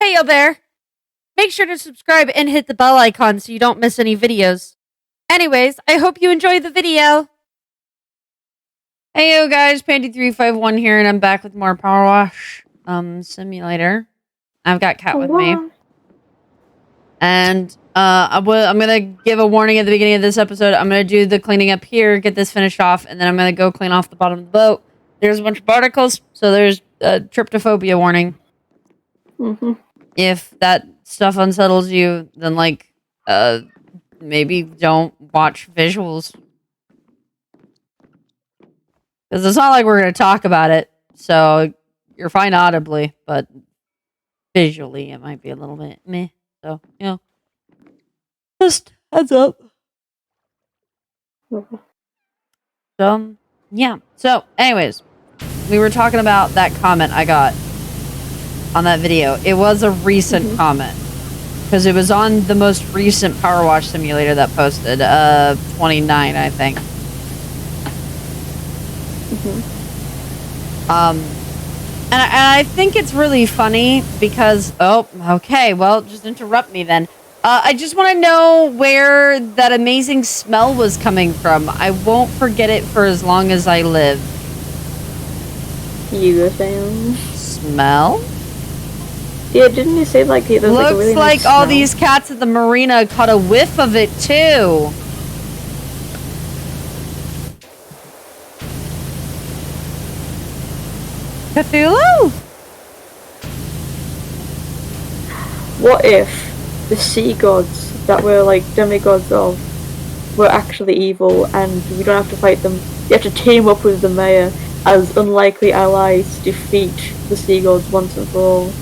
Hey, yo there! Make sure to subscribe and hit the bell icon so you don't miss any videos. Anyways, I hope you enjoy the video. Hey, yo guys, Pandy351 here, and I'm back with more PowerWash simulator. I've got Kat with me. And I'm gonna give a warning at the beginning of this episode. I'm gonna do the cleaning up here, get this finished off, and then I'm gonna go clean off the bottom of the boat. There's a bunch of barnacles, so there's a tryptophobia warning. If that stuff unsettles you, then maybe don't watch visuals. Because it's not like we're going to talk about it, so you're fine audibly, but visually it might be a little bit meh. So, you know, just heads up. So, yeah. So, anyways, we were talking about that comment I got on that video. It was a recent comment, because it was on the most recent PowerWash simulator that posted, 29, I think. And I think it's really funny because, oh, okay, well, just interrupt me then. I just want to know where that amazing smell was coming from. I won't forget it for as long as I live. You saying? Smell? Yeah, didn't you say like it was looks like a really like nice all smell? these cats at the marina caught a whiff of it too. Cthulhu? What if the sea gods that were like demigods of were actually evil and we don't have to fight them? You have to team up with the mayor as unlikely allies to defeat the sea gods once and for all.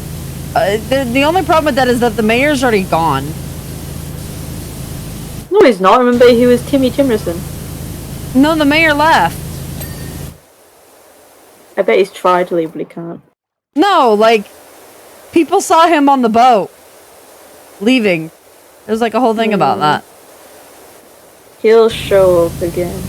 The only problem with that is that the mayor's already gone. No, he's not. Remember, he was Timmy Timerson. No, the mayor left. I bet he's tried to leave, but he can't. No, like, people saw him on the boat leaving. There's like a whole thing about that. He'll show up again.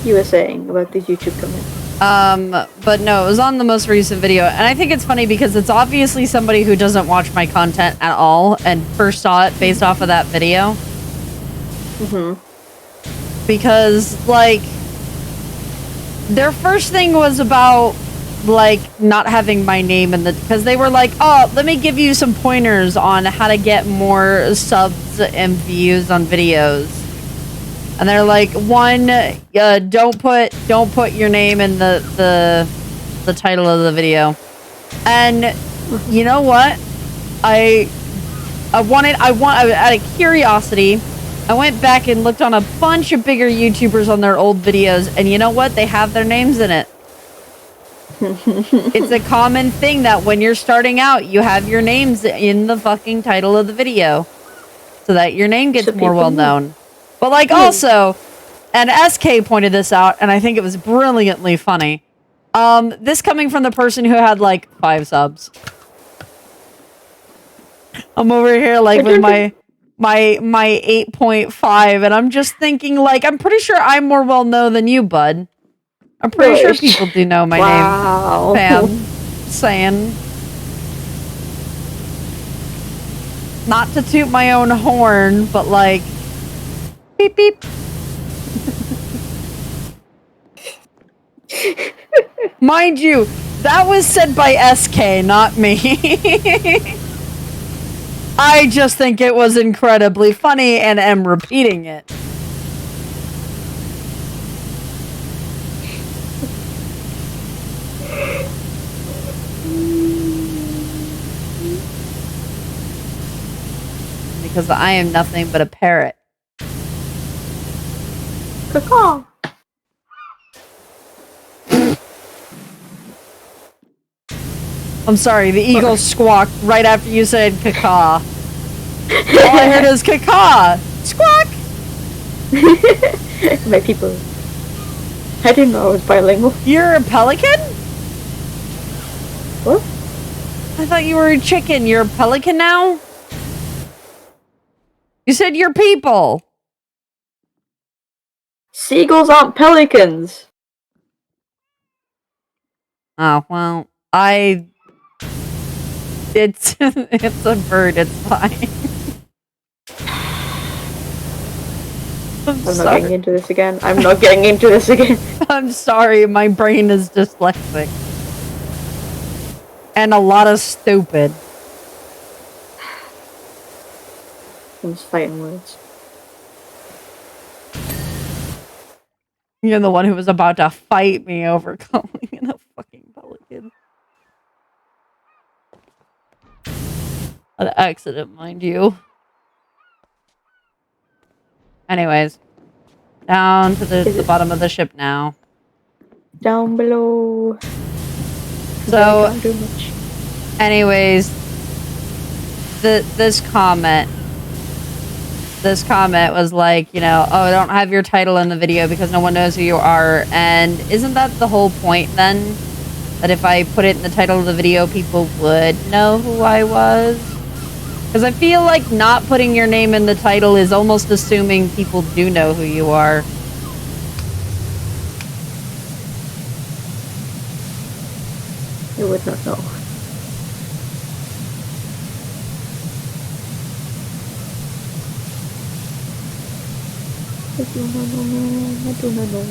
You were saying about these YouTube comments. But no, it was on the most recent video, and I think it's funny because it's obviously somebody who doesn't watch my content at all and first saw it based off of that video. Because, like, their first thing was about, like, not having my name in the... Because they were like, oh, let me give you some pointers on how to get more subs and views on videos. And they're like, one, don't put your name in the title of the video. And you know what? Out of curiosity, I went back and looked on a bunch of bigger YouTubers on their old videos, and you know what? They have their names in it. It's a common thing that when you're starting out, you have your names in the fucking title of the video, so that your name gets more well known. But, like, also, and SK pointed this out, and I think it was brilliantly funny. This coming from the person who had, like, 5 subs. I'm over here, like, with my 8.5, and I'm just thinking, like, I'm pretty sure I'm more well-known than you, bud. I'm pretty sure people do know my name. Fam. Saying. Not to toot my own horn, but, like... Beep, beep. Mind you, that was said by SK, not me. I just think it was incredibly funny and am repeating it. Because I am nothing but a parrot. Caw. I'm sorry, the eagle squawked right after you said caca. All I heard is caca! Squawk! My people. I didn't know I was bilingual. You're a pelican? What? I thought you were a chicken. You're a pelican now? You said you're people. Seagulls aren't pelicans. Oh, well, it's it's a bird, it's fine. I'm not getting into this again. I'm not getting into this again. I'm sorry, my brain is dyslexic. And a lot of stupid. I'm just fighting words. You're the one who was about to fight me over calling it a fucking pelican. An accident, mind you. Anyways. Down to the bottom of the ship now. Down below. So, I can't do much. anyways, this comment was like, you know, oh, I don't have your title in the video because no one knows who you are. And isn't that the whole point then? That if I put it in the title of the video, people would know who I was? Because I feel like not putting your name in the title is almost assuming people do know who you are. You would not know. I do not know. I do not know.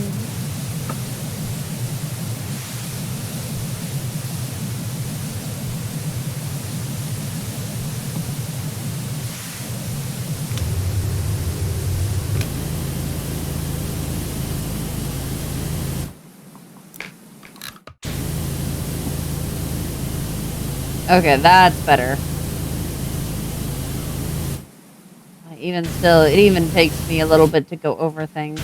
Okay, that's better. Even still, it even takes me a little bit to go over things.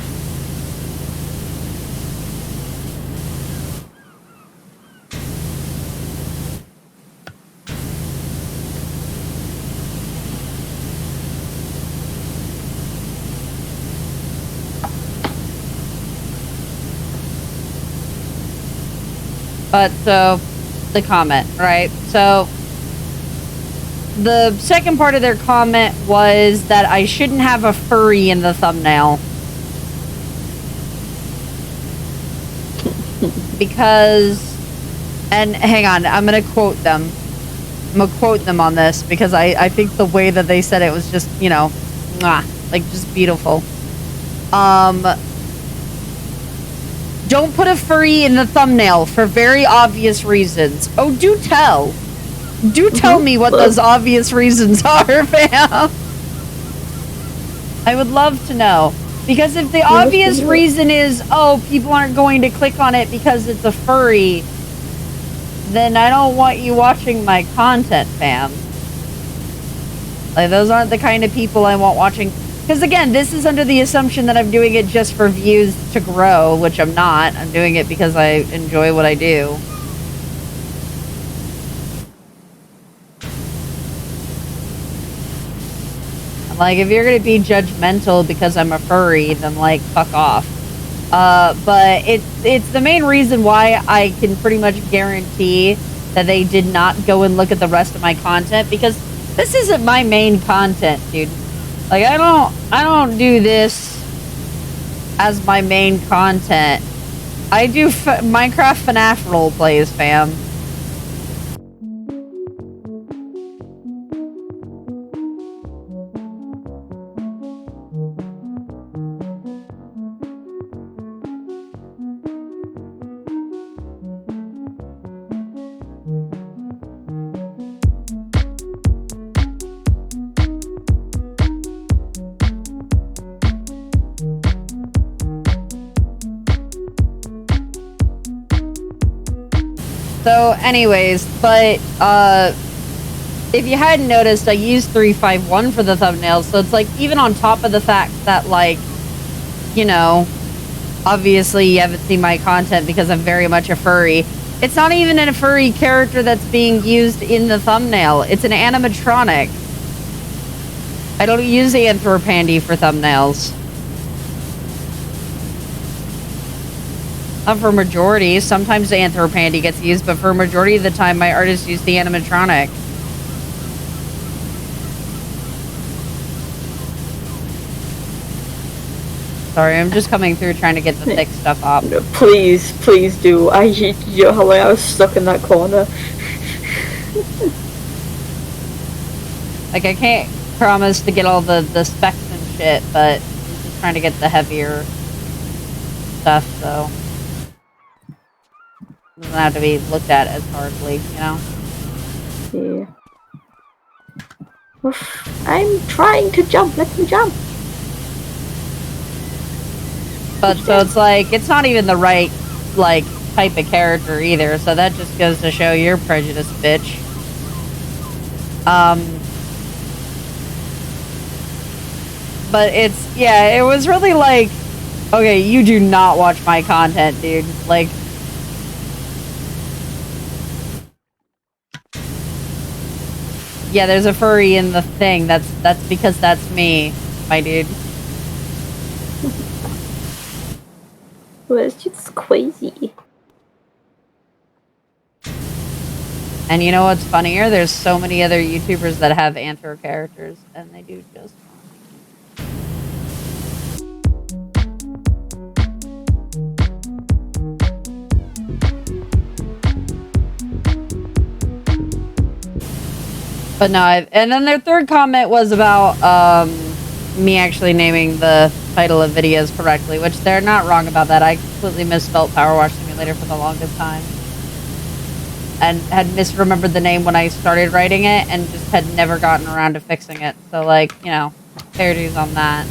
But so, the comment, right? So, the second part of their comment was that I shouldn't have a furry in the thumbnail. Because, and hang on, I'm going to quote them. I'm going to quote them on this because I think the way that they said it was just, you know, mwah, like just beautiful. Don't put a furry in the thumbnail for very obvious reasons. Oh, do tell. Do tell me what those obvious reasons are, fam. I would love to know. Because if the obvious reason is, oh, people aren't going to click on it because it's a furry, then I don't want you watching my content, fam. Like, those aren't the kind of people I want watching. Because, again, this is under the assumption that I'm doing it just for views to grow, which I'm not. I'm doing it because I enjoy what I do. Like, if you're gonna be judgmental because I'm a furry, then, like, fuck off. But it's the main reason why I can pretty much guarantee that they did not go and look at the rest of my content, because this isn't my main content, dude. Like, I don't do this as my main content. I do Minecraft FNAF roleplays, fam. So, anyways, but, if you hadn't noticed, I used 351 for the thumbnail, so it's like, even on top of the fact that, like, you know, obviously you haven't seen my content because I'm very much a furry, it's not even a furry character that's being used in the thumbnail. It's an animatronic. I don't use Anthropandy for thumbnails. For majority, sometimes the Anthropandy gets used, but for majority of the time, my artists use the animatronic. Sorry, I'm just coming through trying to get the thick stuff up. No, please do. You know how long I was stuck in that corner. Like, I can't promise to get all the specs and shit, but I'm just trying to get the heavier stuff, so it doesn't have to be looked at as hardly, you know? Yeah. Oof, I'm trying to jump. Let me jump. But so it's like, it's not even the right, like, type of character either, so that just goes to show you're prejudiced, bitch. But it's, yeah, it was really like, okay, you do not watch my content, dude. Like, yeah, there's a furry in the thing. That's because that's me, my dude. Well, it's just crazy. And you know what's funnier? There's so many other YouTubers that have anthro characters, and they do just fine. But no, and then their third comment was about me actually naming the title of videos correctly, which they're not wrong about that. I completely misspelled PowerWash Simulator for the longest time. And had misremembered the name when I started writing it, and just had never gotten around to fixing it. So, like, you know, fair dues on that.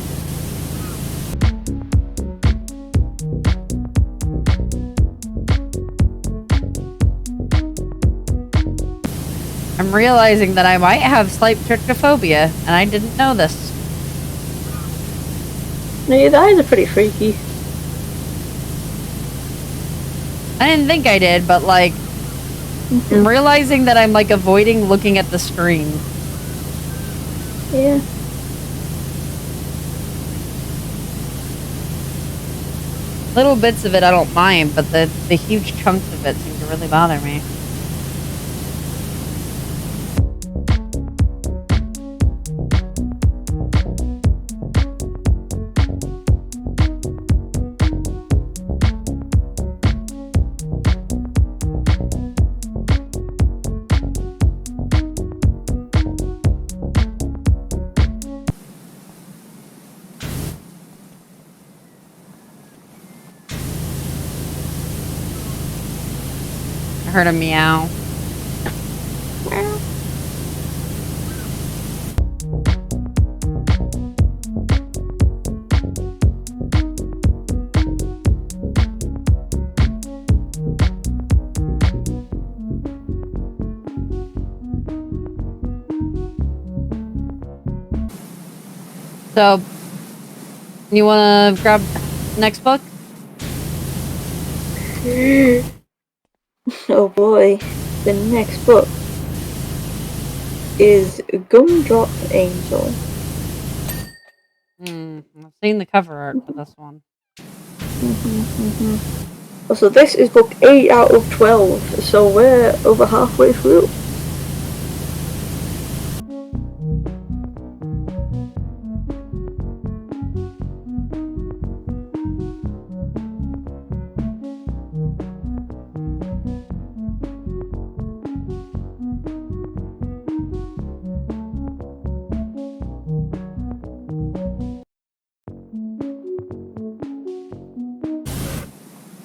I'm realizing that I might have slight tryptophobia, and I didn't know this. No, your eyes are pretty freaky. I didn't think I did, but, like, I'm realizing that I'm, like, avoiding looking at the screen. Yeah. Little bits of it I don't mind, but the huge chunks of it seem to really bother me. I heard a meow. So, you want to grab next book? Oh boy, the next book is Gumdrop Angel. I've seen the cover art for this one. So this is book 8 out of 12, so we're over halfway through.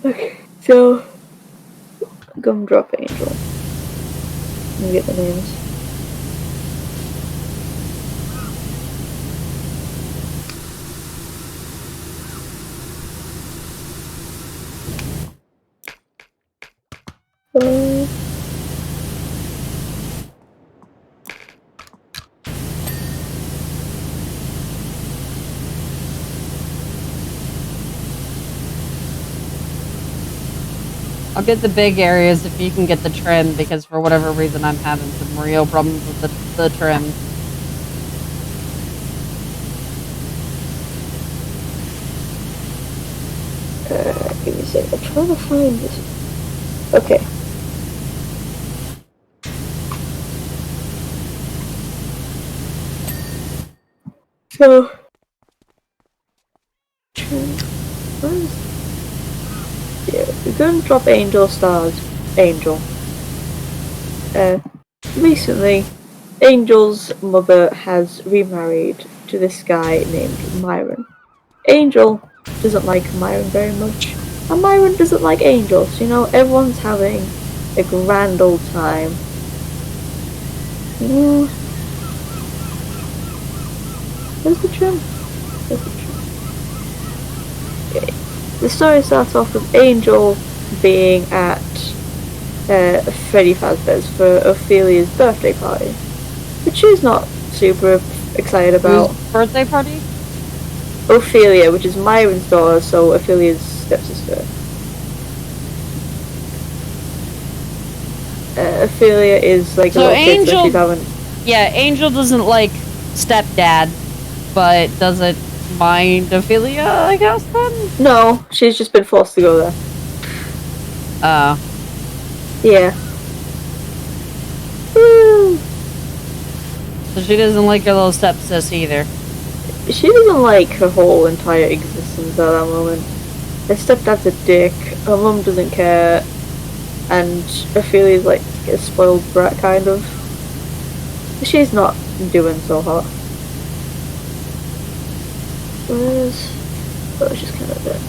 Okay, so Gumdrop Angel. Let me get the names. I'll get the big areas if you can get the trim, because for whatever reason I'm having some real problems with the trim. Give me a sec. I'm trying to find this. Okay. So, yeah, the Gumdrop Angel stars Angel. Recently, Angel's mother has remarried to this guy named Myron. Angel doesn't like Myron very much, and Myron doesn't like Angel, so everyone's having a grand old time. Where's the trim? Where's the trim? Okay. The story starts off with Angel being at Freddy Fazbear's for Ophelia's birthday party, which she's not super excited about. Whose birthday party? Ophelia, which is Myron's daughter, so Ophelia's stepsister. Ophelia is like So a little kid, so Angel- she's having. Yeah, Angel doesn't like stepdad, but doesn't mind Ophelia, I guess, then? No, she's just been forced to go there. Yeah. Woo. So she doesn't like her little stepsis either. She doesn't like her whole entire existence at that moment. Her stepdad's a dick, her mum doesn't care, and Ophelia's like a spoiled brat, kind of. She's not doing so hot. She's kind of dead.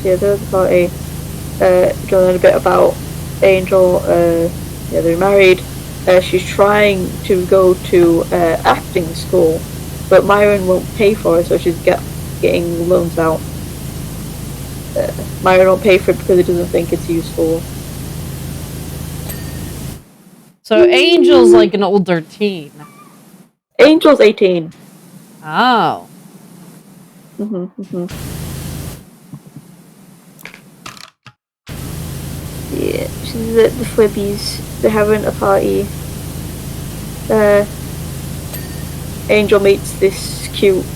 Yeah, there's a party. Learn a bit about Angel. Yeah, they're married. She's trying to go to acting school, but Myron won't pay for it, so she's getting loans out. Myron won't pay for it because he doesn't think it's useful. So Angel's like an older teen. Angel's 18. Oh. Yeah, she's at the Flibbies. They're having a party. Angel meets this cute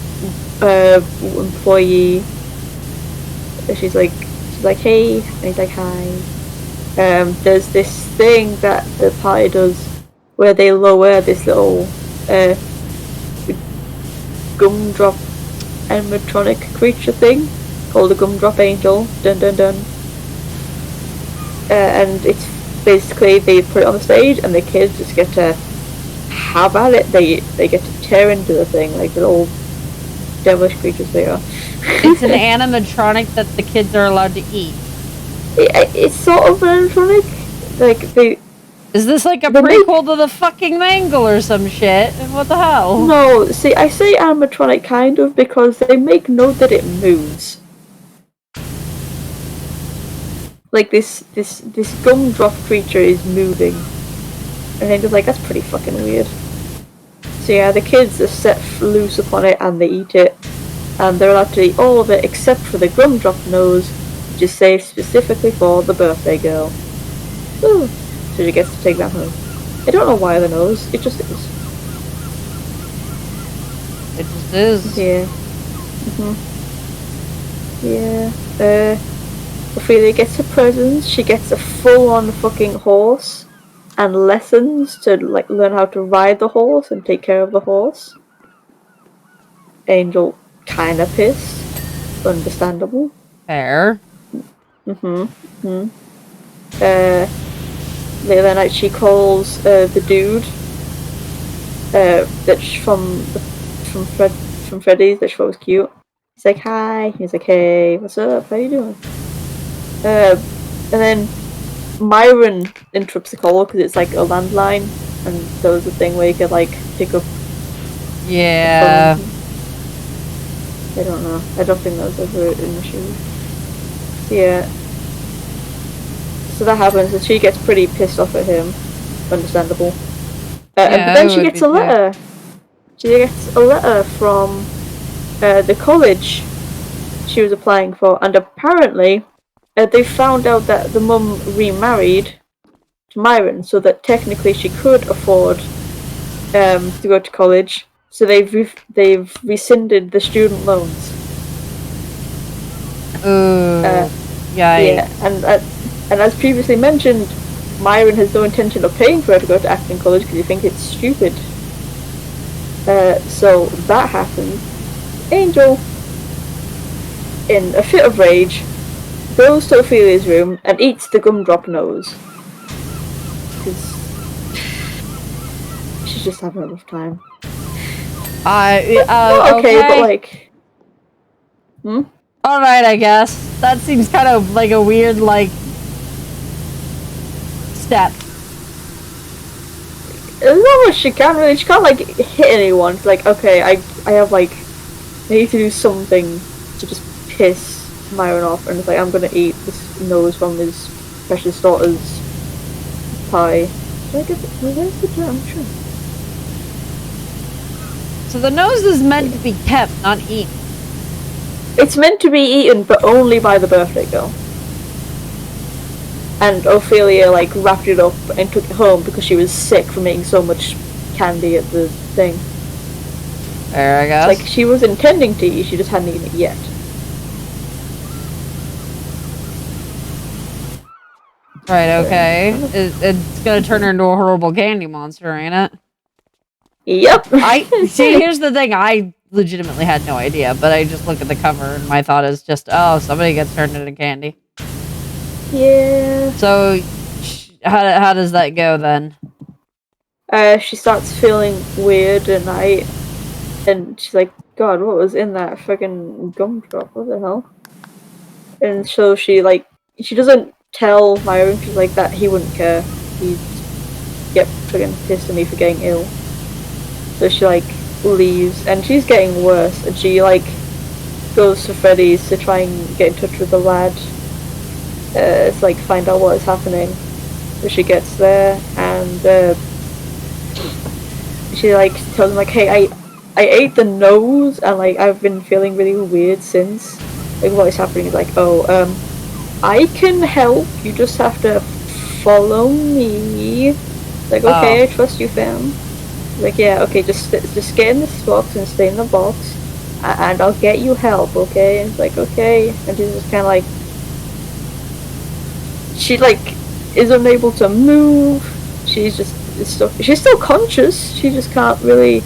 employee. She's like, hey, and he's like, hi. There's this thing that the party does where they lower this little gumdrop animatronic creature thing called a Gumdrop Angel. Dun dun dun. And it's basically they put it on the stage and the kids just get to have at it. They get to tear into the thing like the little devilish creatures they are. It's an animatronic that the kids are allowed to eat. It's sort of an animatronic. Like they. Is this like a prequel to the fucking Mangle or some shit? What the hell? No, see, I say animatronic kind of because they make note that it moves. Like this gumdrop creature is moving, and I'm just like, that's pretty fucking weird. So yeah, the kids are set loose upon it and they eat it, and they're allowed to eat all of it except for the gumdrop nose, which is saved specifically for the birthday girl. Ooh. So she gets to take that home. I don't know why the nose, it just is. It just is. Yeah. Yeah. Ophelia gets her presents. She gets a full-on fucking horse and lessons to like learn how to ride the horse and take care of the horse. Angel kinda pissed. Understandable. Fair. The other night she calls the dude that's from Freddy's that she thought was cute. He's like, hi. He's like, hey, what's up? How you doing? And then Myron interrupts the call because it's like a landline, and there was a thing where you could like pick up. Yeah. I don't know. I don't think that was ever an issue. Yeah. So that happens, and she gets pretty pissed off at him. Understandable. And then she gets a letter. She gets a letter from the college she was applying for, and apparently they found out that the mum remarried to Myron, so that technically she could afford to go to college. So they've rescinded the student loans. Ooh. Yikes. Yeah, and as previously mentioned, Myron has no intention of paying for her to go to acting college because he thinks it's stupid. So that happens. Angel, in a fit of rage, goes to Ophelia's room and eats the gumdrop nose. Because she's just having a rough time. Okay, but like... Alright, I guess. That seems kind of like a weird, like, step. There's not much she can't like hit anyone. It's like, okay, I have like, I need to do something to just piss Myron off, and it's like, I'm gonna eat this nose from his precious daughter's pie. Where's the jam? Sure. So the nose is meant to be kept, not eaten. It's meant to be eaten, but only by the birthday girl. And Ophelia like wrapped it up and took it home because she was sick from eating so much candy at the thing. There, I guess. Like, she was intending to eat, she just hadn't eaten it yet. Right, okay. It's gonna turn her into a horrible candy monster, ain't it? Yep. See, here's the thing, I legitimately had no idea, but I just look at the cover and my thought is just, oh, somebody gets turned into candy. Yeah. So, how does that go then? She starts feeling weird at night, and she's like, God, what was in that fucking gumdrop? What the hell? And so she doesn't tell Myron, she's like, that he wouldn't care. He'd get fucking pissed at me for getting ill. So she like leaves, and she's getting worse, and she like goes to Freddy's to try and get in touch with the lad. To like find out what is happening. So she gets there, and she like tells him like, hey, I ate the nose, and like I've been feeling really weird since. Like, what is happening? Is like, oh, I can help, you just have to follow me. Like, okay, I trust you, fam. Like, yeah, okay, just get in this box and stay in the box, and I'll get you help, okay? And it's like, okay. And she's just kind of like, she like is unable to move. She's still conscious. She just can't really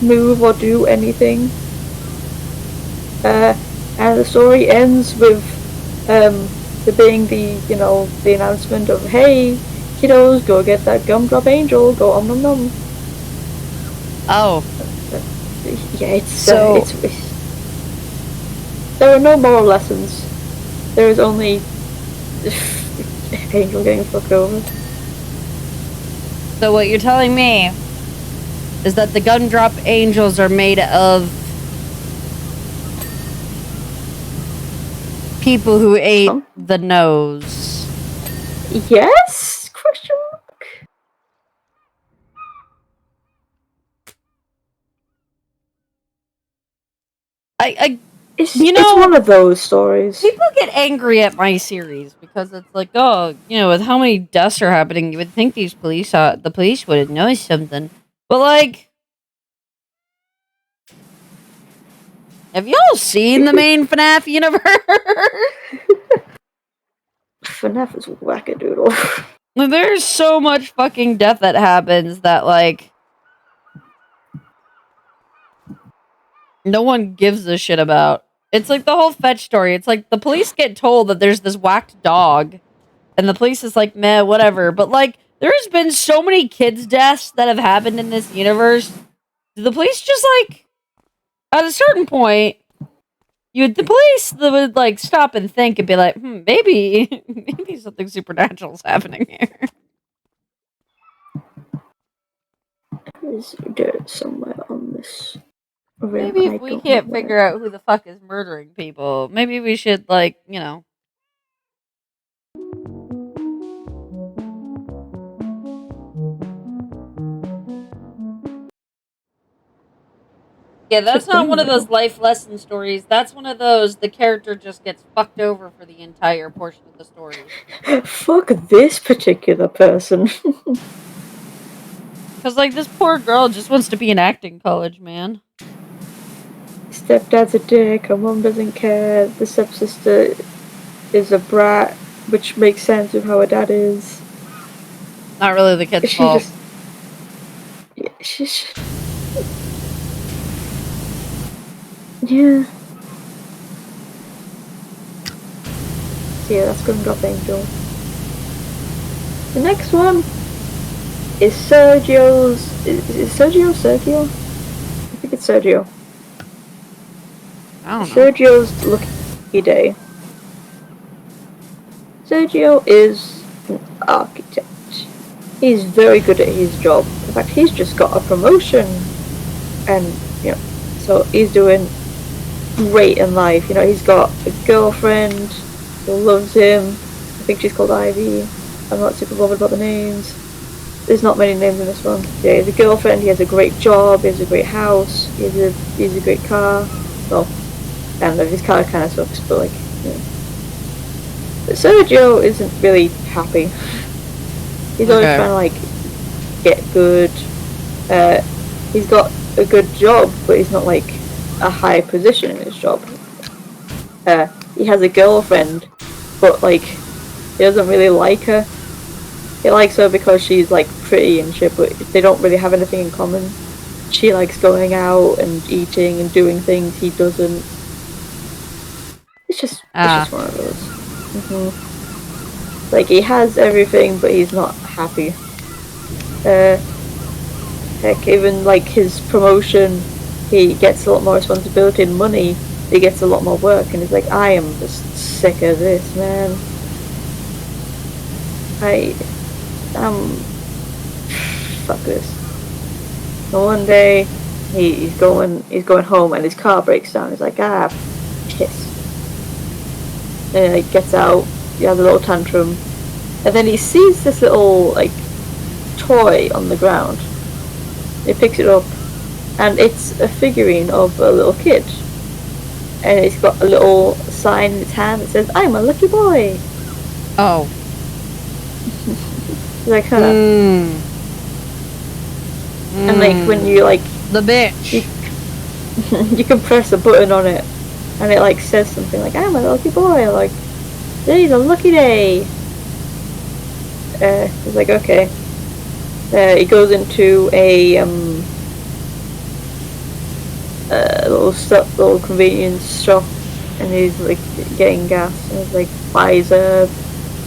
move or do anything. And the story ends with there being the announcement of, hey kiddos, go get that gumdrop angel, go om nom nom. Oh. Yeah, it's there are no moral lessons. There is only Angel getting fucked over. So what you're telling me is that the gumdrop angels are made of people who ate the nose. Yes? Question mark? It's one of those stories. People get angry at my series because it's like, oh, with how many deaths are happening, you would think the police would know something. But like, have y'all seen the main FNAF universe? FNAF is wackadoodle. There's so much fucking death that happens that like no one gives a shit about. It's like the whole Fetch story. It's like the police get told that there's this whacked dog, and the police is like, meh, whatever. But like, there's been so many kids' deaths that have happened in this universe. The police just like, at a certain point, the police would like stop and think and be like, maybe something supernatural is happening here. Is dirt somewhere on this? Maybe if we can't figure out who the fuck is murdering people, maybe we should, like, Yeah, that's not one of those life lesson stories. That's one of those, the character just gets fucked over for the entire portion of the story. Fuck this particular person. Because, like, this poor girl just wants to be in acting college, man. stepdad's a dick, her mom doesn't care, the stepsister is a brat, which makes sense with how her dad is. Not really the kid's She fault. just... Yeah, yeah. So yeah, that's Grim Drop Angel. The next one is Sergio's... Is Sergio? Sergio? I think it's Sergio. I don't know. Sergio's Lucky Day. Sergio is an architect. He's very good at his job. In fact, he's just got a promotion. And, you know, so he's doing great in life. You know, he's got a girlfriend who loves him. I think she's called Ivy. I'm not super bothered about the names. There's not many names in this one. Yeah, he has a girlfriend, he has a great job, he has a great house, he has a great car. Well, I don't know, his car kind of sucks, but like, you know. But Sergio isn't really happy. He's always trying to like get good. He's got a good job, but he's not like a high position in his job. He has a girlfriend, but like he doesn't really like her. He likes her because she's like pretty and shit, but they don't really have anything in common. She likes going out and eating and doing things he doesn't. It's just one of those. Like he has everything, but he's not happy. Heck, even like his promotion, he gets a lot more responsibility and money. He gets a lot more work, and he's like, I am just sick of this, man. Fuck this. So one day, he's going home, and his car breaks down. He's like, piss. And he gets out. He has a little tantrum, and then he sees this little like toy on the ground. He picks it up, and it's a figurine of a little kid, and it's got a little sign in its hand that says, "I'm a lucky boy." Oh. Like, huh. And like when you like the bitch, you can press a button on it, and it like says something like, "I'm a lucky boy." Like, today's a lucky day. He's like, okay. He goes into a little convenience shop, and he's like getting gas, and he's like buys a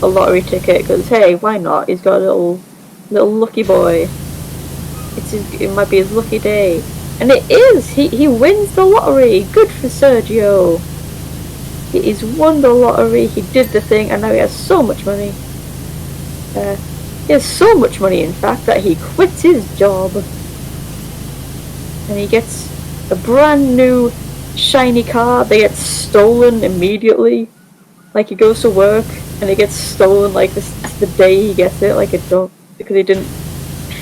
lottery ticket because hey, why not? He's got a little lucky boy. It might be his lucky day, and it is. He wins the lottery. Good for Sergio. He's won the lottery. He did the thing, and now he has so much money. He has so much money, in fact, that he quits his job, and he gets a brand new shiny car. They get stolen immediately. Like he goes to work and it gets stolen like the day he gets it. Like because he didn't.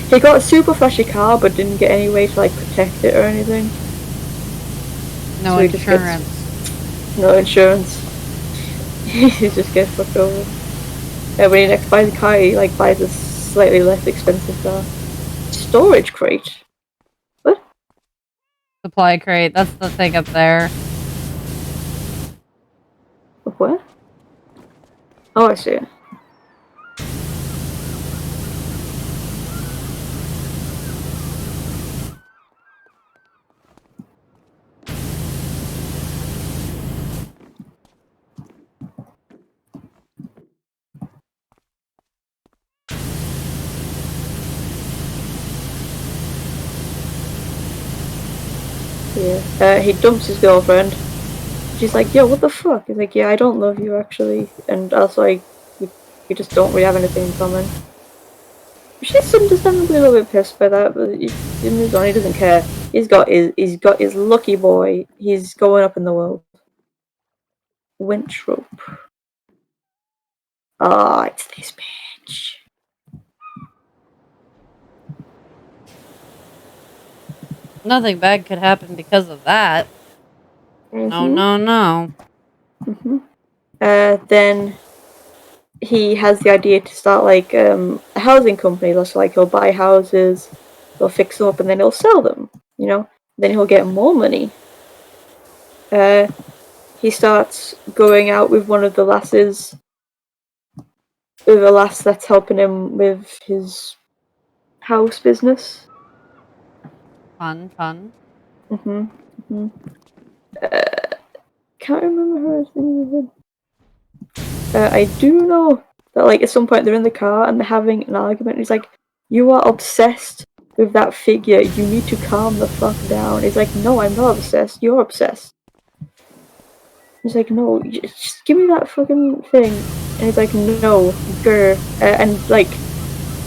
He got a super flashy car, but didn't get any way to like protect it or anything. No so insurance. No insurance. He just gets fucked over. When he next buys a car, he like buys a slightly less expensive car. Storage crate. What? Supply crate. That's the thing up there. What? Oh, I see it. Yeah. He dumps his girlfriend. She's like, yo, what the fuck? He's like, yeah, I don't love you, actually. And also, we just don't really have anything in common. She's understandably a little bit pissed by that, but he moves on. He doesn't care. He's got his lucky boy. He's going up in the world. Wintrope. Ah, it's this bitch. Nothing bad could happen because of that. No. Then he has the idea to start like a housing company. So like he'll buy houses, he'll fix them up, and then he'll sell them. You know, then he'll get more money. He starts going out with one of the lasses, with a lass that's helping him with his house business. Fun. Can't remember her name. I do know that, like, at some point they're in the car and they're having an argument. And he's like, "You are obsessed with that figure. You need to calm the fuck down." He's like, "No, I'm not obsessed. You're obsessed." He's like, "No, just give me that fucking thing." And he's like, "No, grr," and like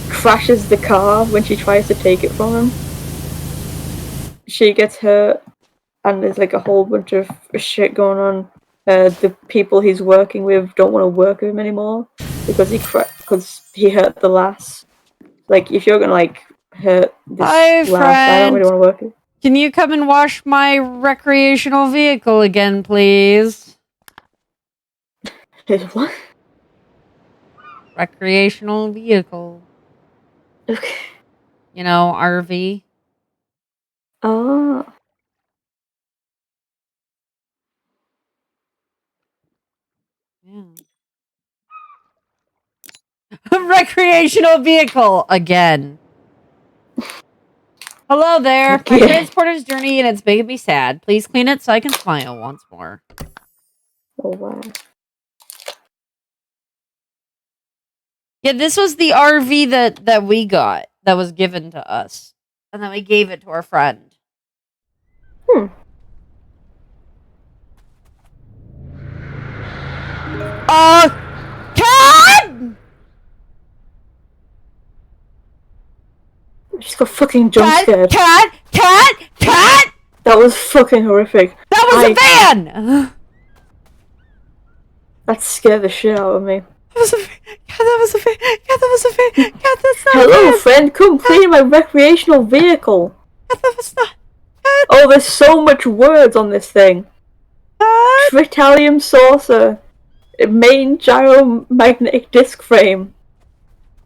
crashes the car when she tries to take it from him. She gets hurt, and there's like a whole bunch of shit going on. The people he's working with don't want to work with him anymore because he hurt the lass. Like, if you're gonna like hurt this Hi, lass, I don't really friend. want to work with. Can you come and wash my recreational vehicle again, please? His what? Recreational vehicle. Okay. You know, RV. Oh. Yeah. Recreational vehicle again. Hello there. My Okay. transporter's dirty and it's making me sad. Please clean it so I can smile once more. Oh wow. Yeah, this was the RV that we got that was given to us. And then we gave it to our friend. Cat! Just got fucking jump scared. Cat! That was fucking horrific. That was a van! That scared the shit out of me. That was a van! Cat, that's not Hello, a van! friend. Come clean my recreational vehicle. Cat, that was not... Oh, there's so much words on this thing. Tritalium saucer. Main gyromagnetic disc frame.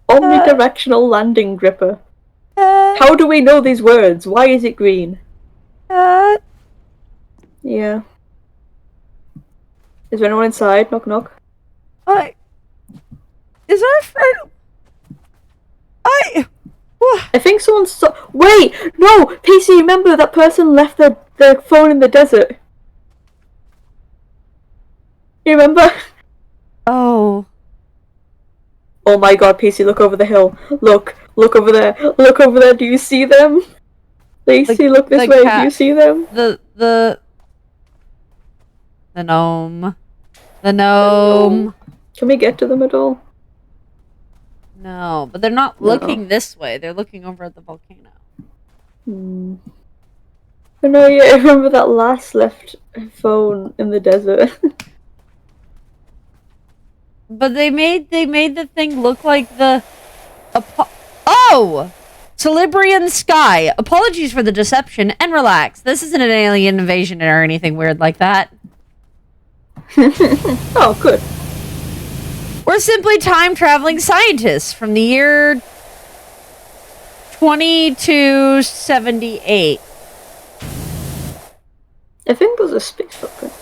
Omnidirectional landing gripper. How do we know these words? Why is it green? Yeah. Is there anyone inside? Knock knock. Is our friend... I think someone's... Wait! No! PC, remember that person left their phone in the desert? You remember? Oh. Oh my god, PC, look over the hill. Look over there. Look over there. Do you see them? Lacey, look this way. Do you see them? The gnome. The gnome. Can we get to them at all? No, but they're not looking this way. They're looking over at the volcano. Oh no, yeah, I remember that last left phone in the desert. But they made the thing look like the... Oh! Celebrian Sky. Apologies for the deception, and relax. This isn't an alien invasion or anything weird like that. Oh, good. We're simply time-traveling scientists from the year 2278. I think there's a space footprint.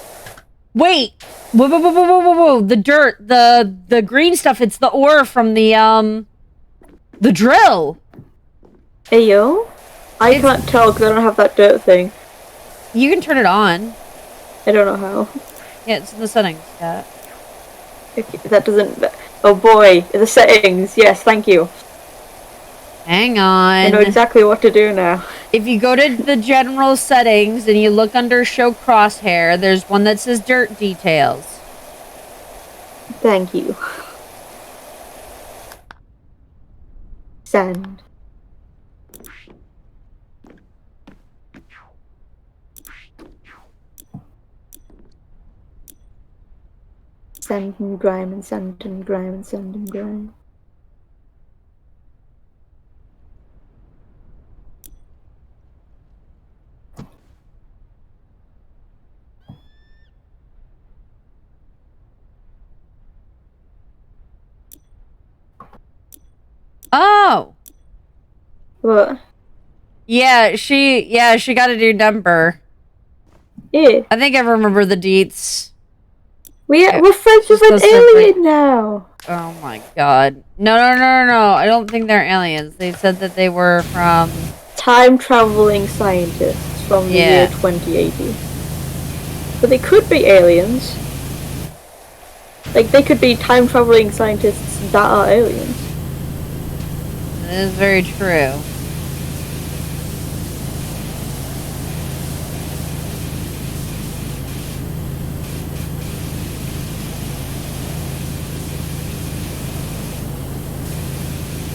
Wait! Whoa. The dirt, the green stuff, it's the ore from the drill. Hey, yo? I can't tell because I don't have that dirt thing. You can turn it on. I don't know how. Yeah, it's in the settings. Yeah. Okay, that doesn't... Oh boy, the settings. Yes, thank you. Hang on. I know exactly what to do now. If you go to the general settings and you look under show crosshair, there's one that says dirt details. Thank you. Sand. Sand and grime and sand and grime and sand and grime. Oh! What? Yeah, she got a new number. Yeah. I think I remember the deets. We're friends with an alien now. Oh my god. No. I don't think they're aliens. They said that they were from... time-traveling scientists from the year 2080. But they could be aliens. Like, they could be time-traveling scientists that are aliens. That is very true.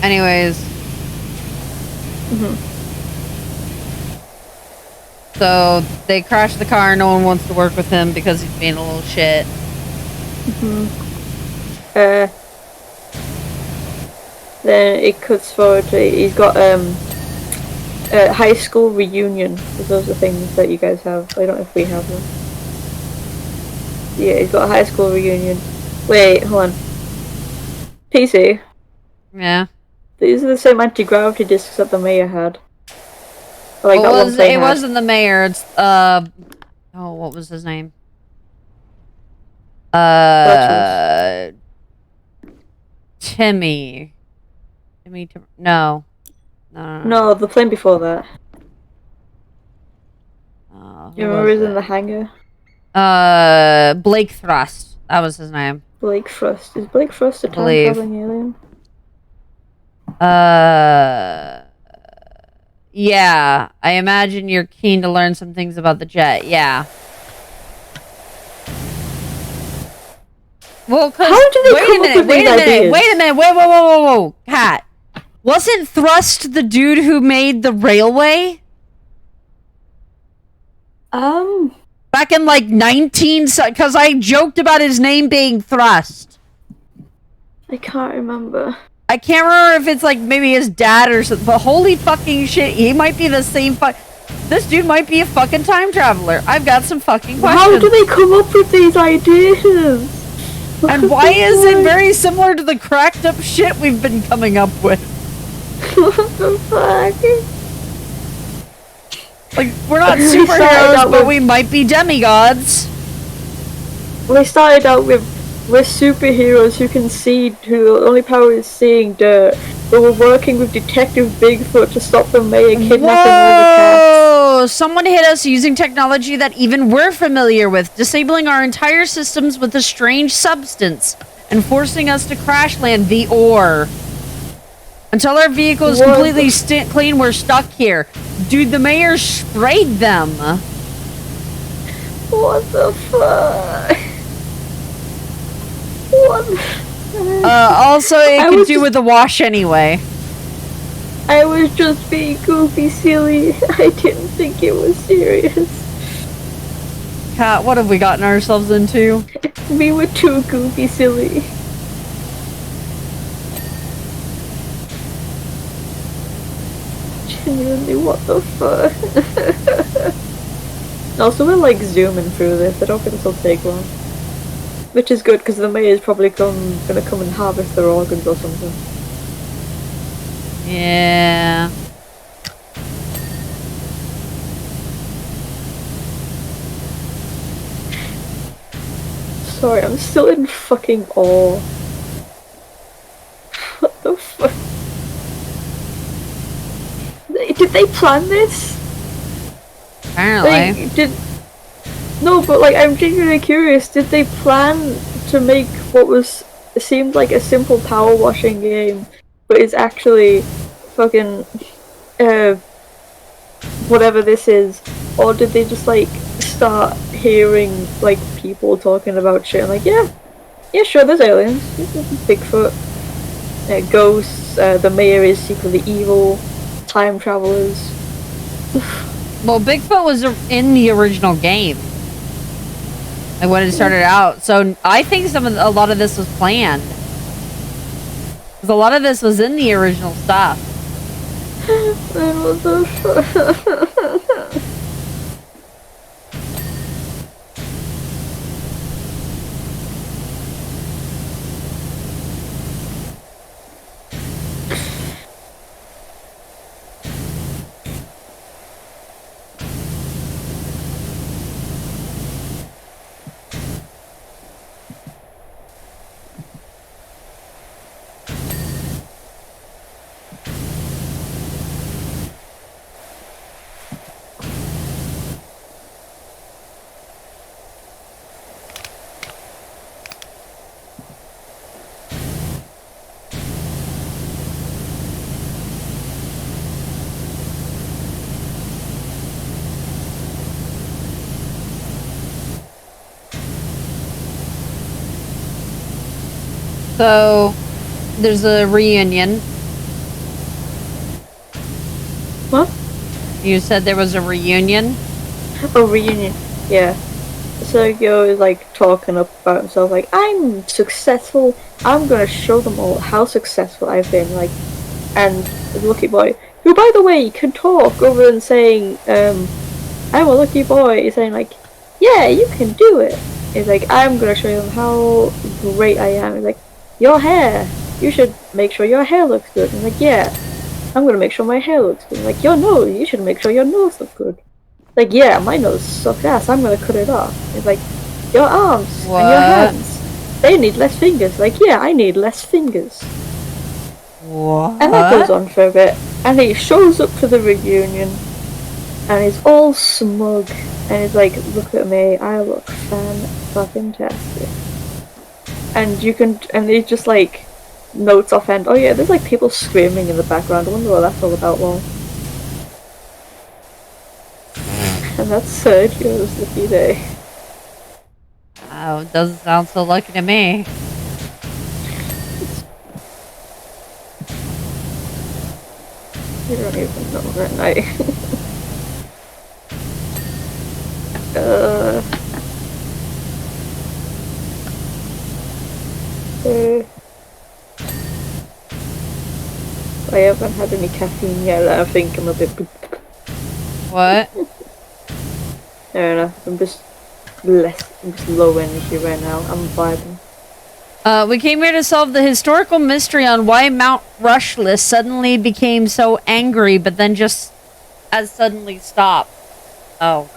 Anyways. So, they crash the car, no one wants to work with him because he's being a little shit. Then it cuts forward to, he's got, a high school reunion. Those are things that you guys have. I don't know if we have them. Yeah, he's got a high school reunion. Wait, hold on. PC. Yeah. These are the same anti-gravity discs that the mayor had. Like it wasn't the mayor, it's oh, what was his name? Timmy. No, the plane before that. You remember he was in the hangar? Blake Thrust. That was his name. Blake Thrust. Is Blake Thrust a time-traveling alien? Yeah. I imagine you're keen to learn some things about the jet. Yeah. Well, cause how do they come up with these ideas? Wait a minute. Whoa. Kat. Wasn't Thrust the dude who made the railway? Back in like because I joked about his name being Thrust. I can't remember. I can't remember if it's like maybe his dad or something, but holy fucking shit, he might be the same this dude might be a fucking time traveler. I've got some fucking questions. How do they come up with these ideas? And why is it very similar to the cracked up shit we've been coming up with? What the fuck? Like, we're not superheroes, but we might be demigods. We started out with, we're superheroes who can see, who the only power is seeing dirt. But we're working with Detective Bigfoot to stop the mayor kidnapping all the cats. Someone hit us using technology that even we're familiar with, disabling our entire systems with a strange substance and forcing us to crash land the ore. Until our vehicle is completely clean, we're stuck here. Dude, the mayor sprayed them. What the fuck? What? Also, it could do with a wash anyway. I was just being goofy silly. I didn't think it was serious. Kat, what have we gotten ourselves into? We were too goofy silly. Genuinely, what the fuck? Also, we're like zooming through this. I don't think this will take long. Which is good, because the mayor's probably gonna come and harvest their organs or something. Yeah. Sorry, I'm still in fucking awe. What the fuck? Did they plan this? Apparently. No, but like, I'm genuinely curious, did they plan to make what seemed like a simple power washing game, but is actually fucking, whatever this is, or did they just like, start hearing like people talking about shit and like, yeah sure, there's aliens, Bigfoot, ghosts, the mayor is secretly evil, time travelers. Well, Bigfoot was in the original game. Like when it started out. So I think a lot of this was planned. Because a lot of this was in the original stuff. What the fuck? So, there's a reunion. What? You said there was a reunion? Oh, reunion. Yeah. Sergio is like talking up about himself, like, I'm successful. I'm gonna show them all how successful I've been. Like, and the lucky boy, who by the way can talk, other than saying, I'm a lucky boy, is saying like, yeah, you can do it. He's like, I'm gonna show them how great I am. He's like, your hair, you should make sure your hair looks good. He's like, yeah, I'm gonna make sure my hair looks good. He's like, your nose, you should make sure your nose looks good. Like, yeah, my nose sucks ass, I'm gonna cut it off. It's like, your arms What? and your hands, they need less fingers. Like, yeah, I need less fingers. What? And that goes on for a bit. And he shows up to the reunion, and he's all smug, and he's like, look at me, I look fan-fucking-tastic. And you can, and he just like, notes offhand, oh yeah, there's like people screaming in the background, I wonder what that's all about, lol. And that's Sergio's lucky day. Oh, it doesn't sound so lucky to me. You don't even know that night. I haven't had any caffeine yet, I think I'm a bit... What? I don't know, I'm just low energy right now, I'm vibing. We came here to solve the historical mystery on why Mount Rushmore suddenly became so angry, but then just as suddenly stopped. Oh.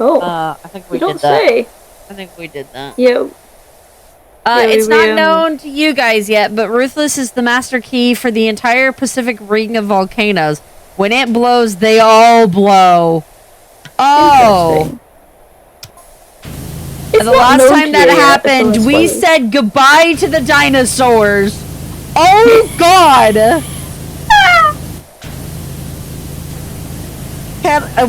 I think we did that. Say. I think we did that. Yeah. It's not known to you guys yet, but Ruthless is the master key for the entire Pacific ring of volcanoes. When it blows, they all blow. Oh. And the last time that happened, we said goodbye to the dinosaurs. Oh God!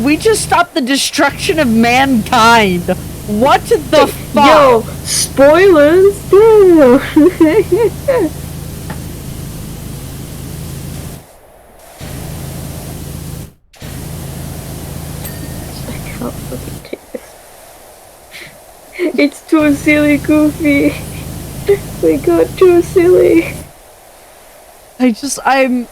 We just stopped the destruction of mankind. What the fuck? Yo, spoilers! I can't fucking take this. It's too silly, Goofy. We got too silly. I'm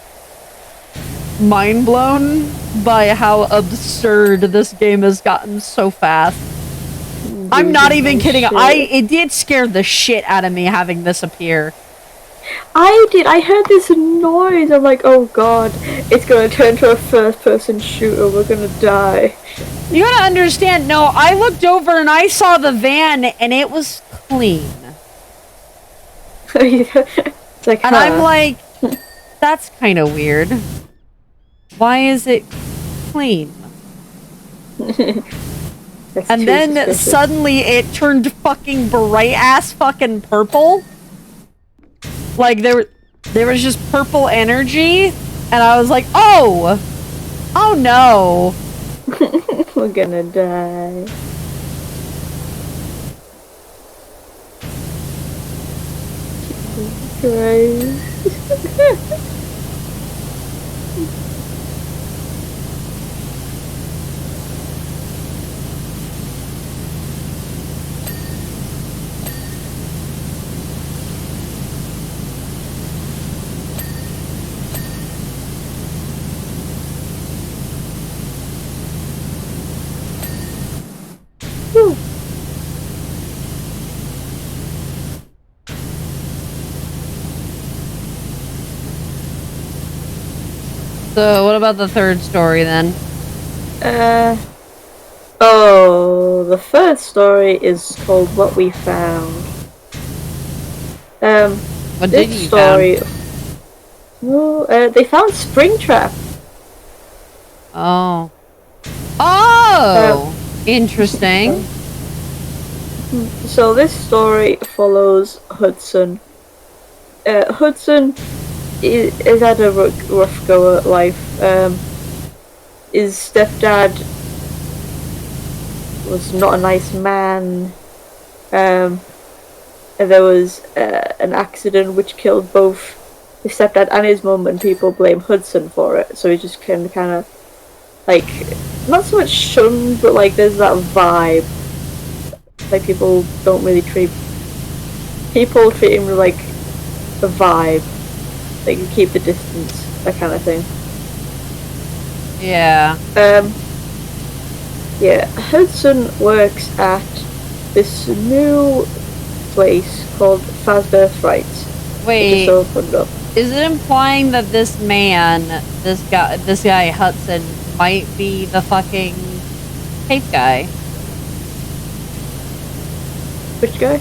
mind blown by how absurd this game has gotten so fast. I'm not even kidding. It did scare the shit out of me having this appear. I did. I heard this noise. I'm like, oh God, it's gonna turn to a first-person shooter. We're gonna die. You gotta understand. No, I looked over and I saw the van, and it was clean. It's like, and I'm like, that's kind of weird. Why is it clean? And then suspicious. Suddenly it turned fucking bright ass fucking purple. Like there was just purple energy, and I was like, oh no. We're gonna die. Jesus Christ. So, what about the third story then? The third story is called What We Found. What did you find? Well, they found Springtrap. Oh. Interesting. So this story follows Hudson. Hudson is had a rough go at life. His stepdad was not a nice man. there was an accident which killed both his stepdad and his mum, and people blame Hudson for it. So he just kind of like not so much shunned, but like there's that vibe. Like people treat him like a vibe. Like you keep the distance, that kind of thing. Yeah. Yeah, Hudson works at this new place called Fazbear's Frights. Wait, so opened up. Is it implying that this guy Hudson, might be the fucking tape guy? Which guy?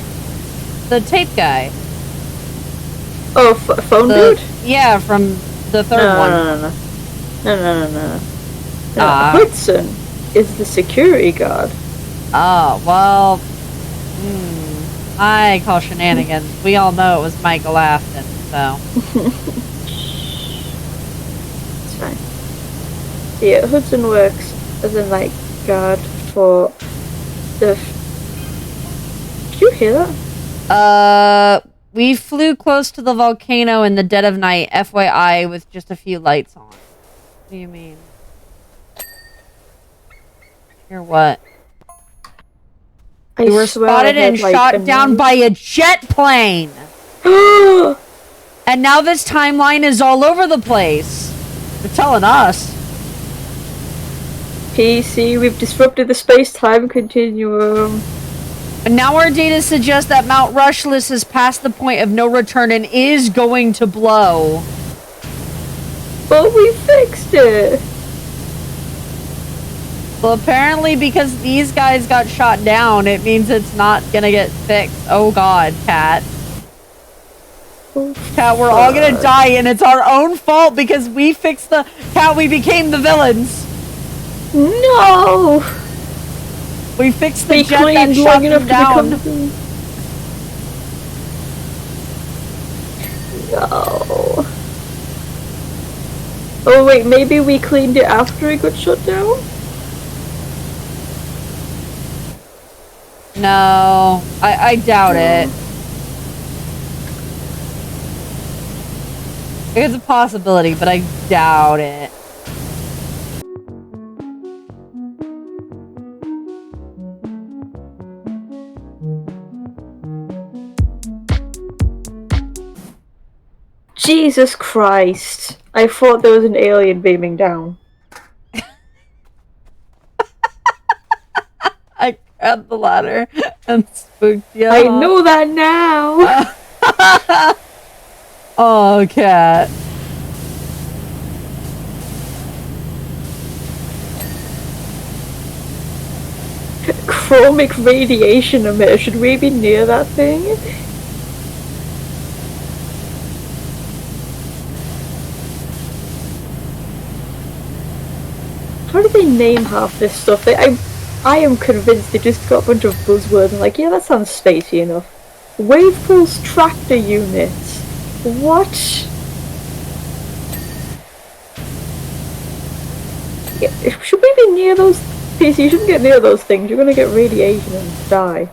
The tape guy. Oh, phone dude? Yeah, from the third one. No. Hudson is the security guard. Oh, well, I call shenanigans. We all know it was Michael Afton, so. It's fine. Yeah, Hudson works as a night guard for the... Did you hear that? We flew close to the volcano in the dead of night, FYI, with just a few lights on. What do you mean? Hear what? We were spotted and shot down by a jet plane! And now this timeline is all over the place. They're telling us. PC, we've disrupted the space-time continuum. And now our data suggests that Mount Rushless has passed the point of no return and is going to blow. But we fixed it. Well, apparently because these guys got shot down, it means it's not gonna get fixed. Oh god, Cat. Cat, we're all gonna die, and it's our own fault because we fixed the... Cat, we became the villains. No! We fixed the jet that shot them down. No. Oh wait, maybe we cleaned it after it got shut down? No, I doubt it. It's a possibility, but I doubt it. Jesus Christ. I thought there was an alien beaming down. I grabbed the ladder and spooked you. I know that now! Oh, Cat. Chromic radiation emitter. Should we be near that thing? How do they name half this stuff? I am convinced they just got a bunch of buzzwords and like, yeah, that sounds spacey enough. Wave pulse tractor units. What? Yeah, should we be near those? PC, you shouldn't get near those things. You're gonna get radiation and die.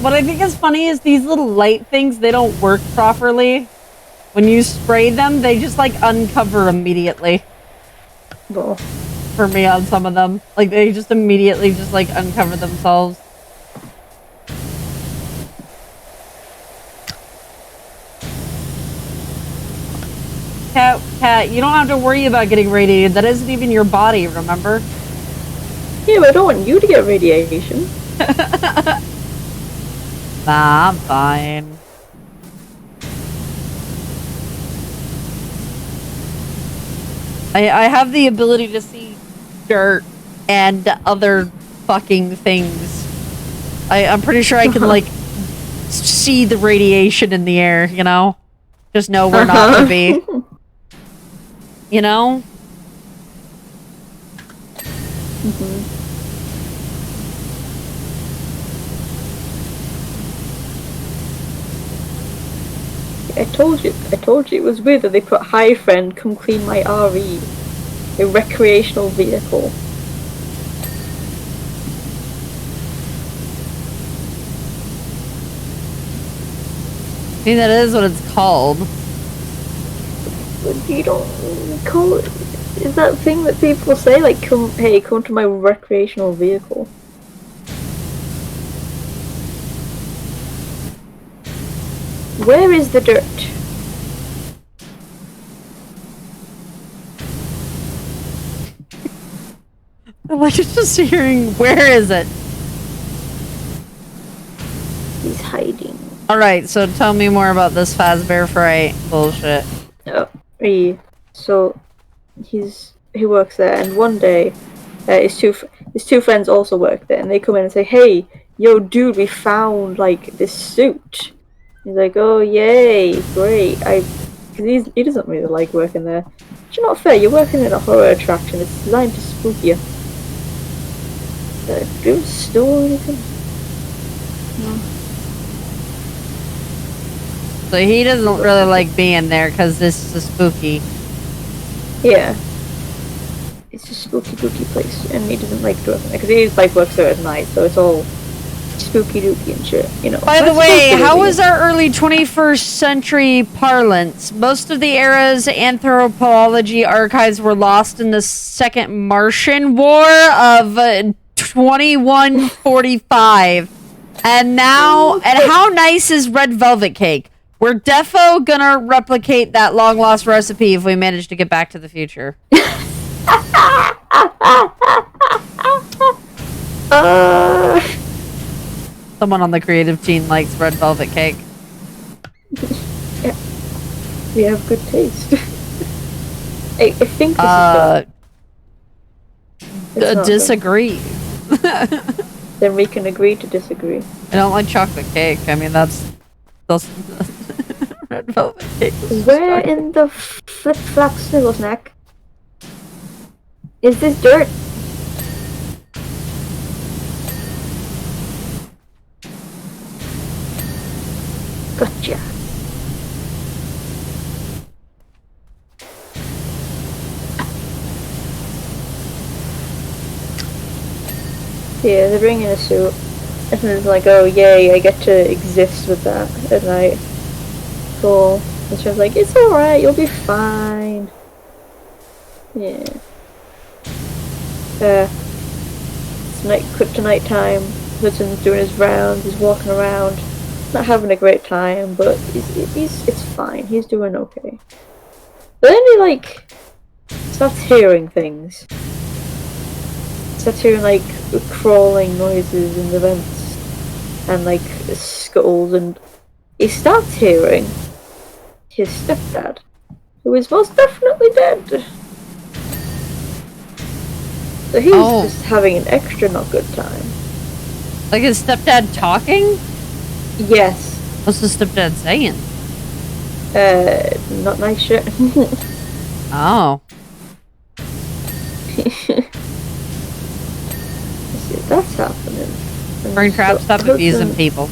What I think is funny is these little light things, they don't work properly. When you spray them, they just like uncover immediately. Oh. For me on some of them. Like they just immediately just like uncover themselves. Cat, you don't have to worry about getting radiated. That isn't even your body, remember? Yeah, but I don't want you to get radiation. Nah, I'm fine. I have the ability to see dirt and other fucking things. I'm pretty sure I can, like, see the radiation in the air, you know? Just know where not to be. You know? I told you it was weird that they put "Hi friend, come clean my RE," a recreational vehicle. I mean, that is what it's called. But you don't call it... Is that thing that people say, like, come to my recreational vehicle? Where is the dirt? I like just hearing, where is it? He's hiding. Alright, so tell me more about this Fazbear Fright bullshit. So, he works there, and one day, his two friends also work there, and they come in and say, "Hey, yo, dude, we found like this suit." He's like, "Oh, yay, great!" Because he doesn't really like working there. It's not fair. You're working in a horror attraction. It's designed to spook you. Do you store anything? No. So he doesn't really like being there because this is spooky. Yeah. It's a spooky place, and he doesn't like doing it because he like works there at night, so it's all spooky dooky and shit, you know. By the way, how was our early 21st century parlance? Most of the era's anthropology archives were lost in the Second Martian War of 2145. And how nice is red velvet cake? We're defo gonna replicate that long lost recipe if we manage to get back to the future. Someone on the creative team likes red velvet cake. Yeah. We have good taste. I think this is disagree. Then we can agree to disagree. I don't like chocolate cake. I mean, that's red velvet cake. Where in the flip-flop sniggle snack is this dirt? Gotcha. Yeah, they're bringing a suit. And it's like, oh yay, I get to exist with that at night. Cool. And she was like, it's alright, you'll be fine. Yeah. It's cut to night time. Hudson's doing his rounds, he's walking around. Not having a great time, but it's fine. He's doing okay. But then he like starts hearing things. Starts hearing like crawling noises in the vents and like skulls, and he starts hearing his stepdad, who is most definitely dead. So he's just having an extra not good time. Like his stepdad talking? Yes. What's the stepdad saying? Not nice shit. Oh. Let's see if that's happening. Springtrap, stop abusing people.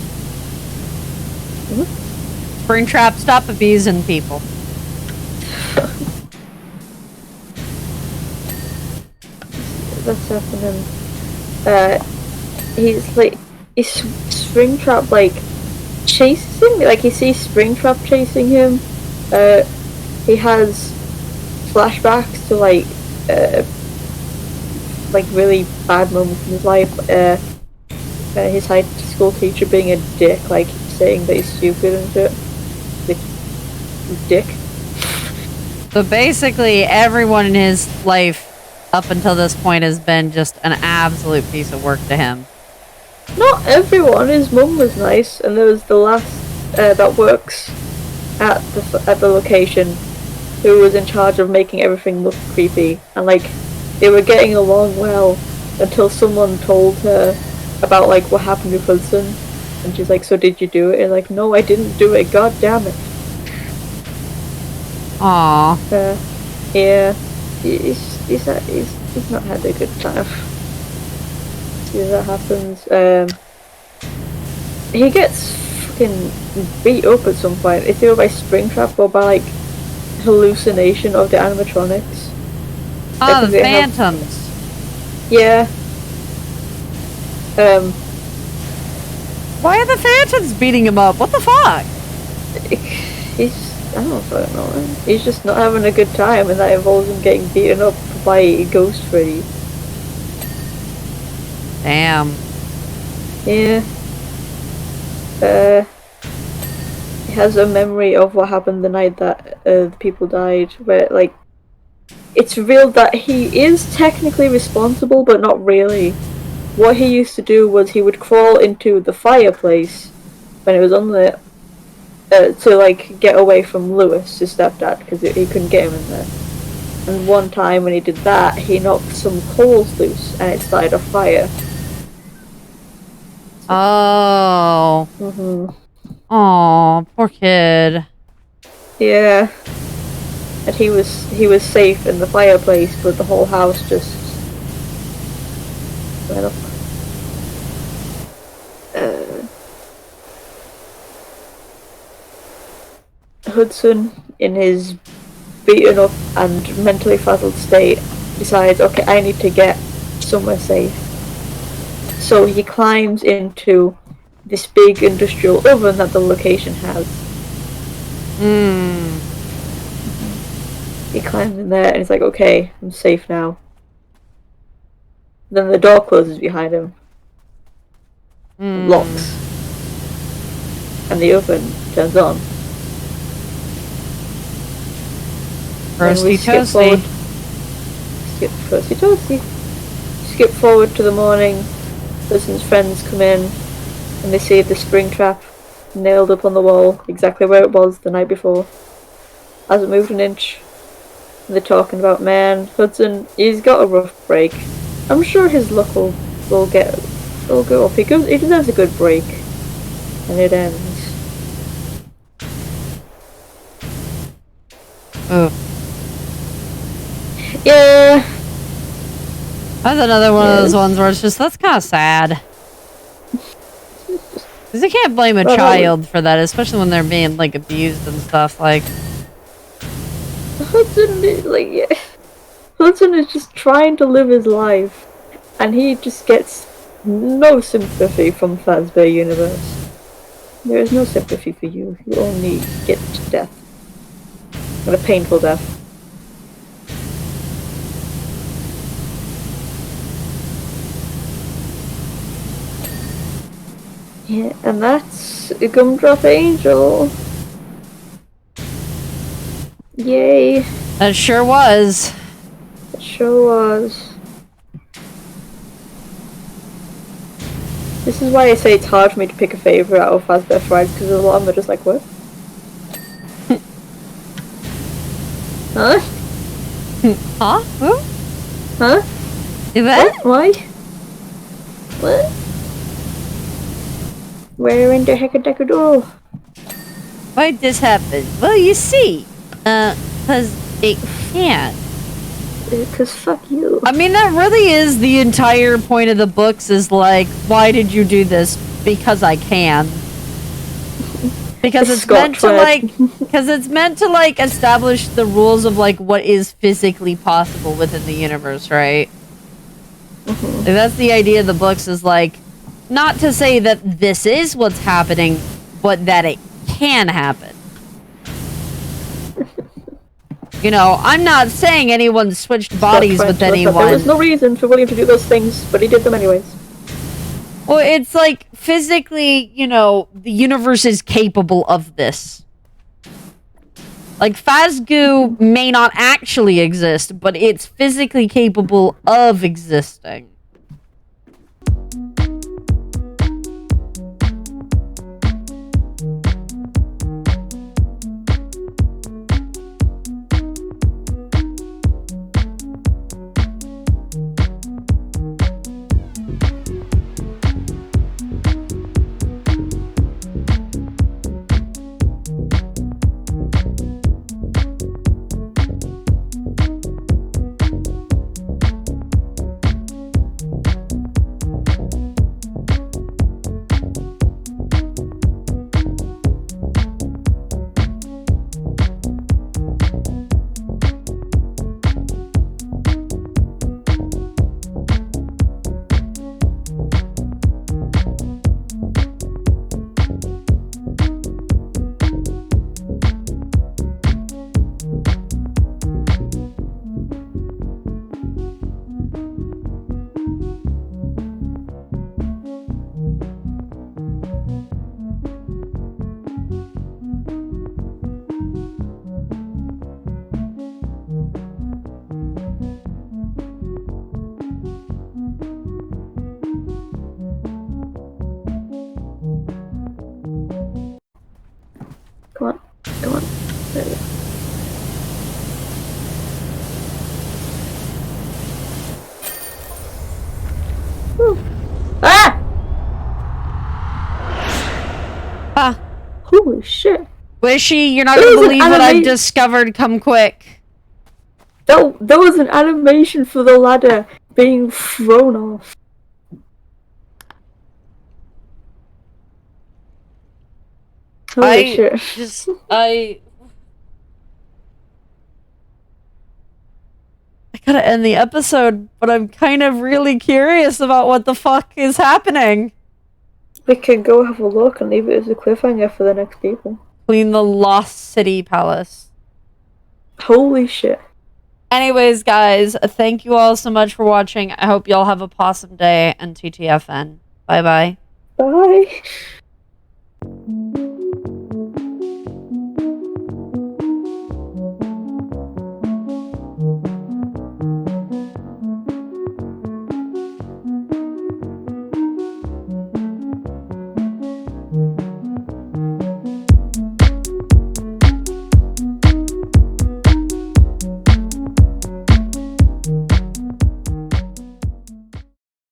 Springtrap, stop abusing people. That's happening. Springtrap like chases him. Like he sees Springtrap chasing him. He has flashbacks to like really bad moments in his life. His high school teacher being a dick, like saying that he's stupid and shit. Like, dick. So basically, everyone in his life up until this point has been just an absolute piece of work to him. Not everyone. His mum was nice, and there was the last that works at the location, who was in charge of making everything look creepy, and like they were getting along well until someone told her about like what happened with Hudson, and she's like, "So did you do it?" And like, "No, I didn't do it. God damn it." Aww. Yeah. He's not had a good time. See if that happens. He gets fucking beat up at some point. It's either by Springtrap or by like hallucination of the animatronics. Oh, the phantoms. Yeah. Why are the phantoms beating him up? What the fuck? I don't fucking know. He's just not having a good time, and that involves him getting beaten up by a Ghost Freddy. Damn. Yeah. He has a memory of what happened the night that the people died, where, like, it's revealed that he is technically responsible, but not really. What he used to do was he would crawl into the fireplace when it was unlit to, like, get away from Lewis, his stepdad, because he couldn't get him in there. And one time when he did that, he knocked some coals loose and it started a fire. Oh. Oh, poor kid. Yeah. And he was safe in the fireplace, but the whole house just went up. Hudson, in his beaten up and mentally frazzled state, decides, okay, I need to get somewhere safe. So he climbs into this big industrial oven that the location has. He climbs in there and he's like, okay, I'm safe now. Then the door closes behind him. Locks. And the oven turns on. Roasty toasty. Skip forward to the morning. Hudson's friends come in and they see the spring trap nailed up on the wall, exactly where it was the night before. Hasn't moved an inch. And they're talking about, man, Hudson, he's got a rough break. I'm sure his luck will go up. He deserves a good break. And it ends. Oh. Yeah. That's another one of those ones where it's just, that's kind of sad. Because you can't blame a child for that, especially when they're being, like, abused and stuff, like... Hudson is just trying to live his life, and he just gets no sympathy from Fazbear Universe. There is no sympathy for you. You only get death. And a painful death. Yeah, and that's a Gumdrop Angel. Yay. That sure was. It sure was. This is why I say it's hard for me to pick a favourite out of Fazbear Fridays, because a lot of them are just like, what? Huh? Huh? Who? Huh? What? Why? What? Where in the heck did I go? Why did this happen? Well, you see, cause it can't. Cause fuck you. I mean, that really is the entire point of the books, is like, why did you do this? Because I can. Because it's meant to, like, establish the rules of, like, what is physically possible within the universe, right? Like, that's the idea of the books, is, like, not to say that this is what's happening, but that it can happen. You know, I'm not saying anyone switched bodies with anyone. There was no reason for William to do those things, but he did them anyways. Well, it's like, physically, you know, the universe is capable of this. Like, Fazgoo may not actually exist, but it's physically capable of existing. Ah! Ah, Holy shit. Wishy, you're not There gonna was an believe what I've anima- discovered. Come quick. There was an animation for the ladder being thrown off. Holy shit. I gotta end the episode, but I'm kind of really curious about what the fuck is happening. We can go have a look and leave it as a cliffhanger for the next people. Clean the Lost City Palace. Holy shit. Anyways, guys, thank you all so much for watching. I hope y'all have a possum day and TTFN. Bye-bye. Bye.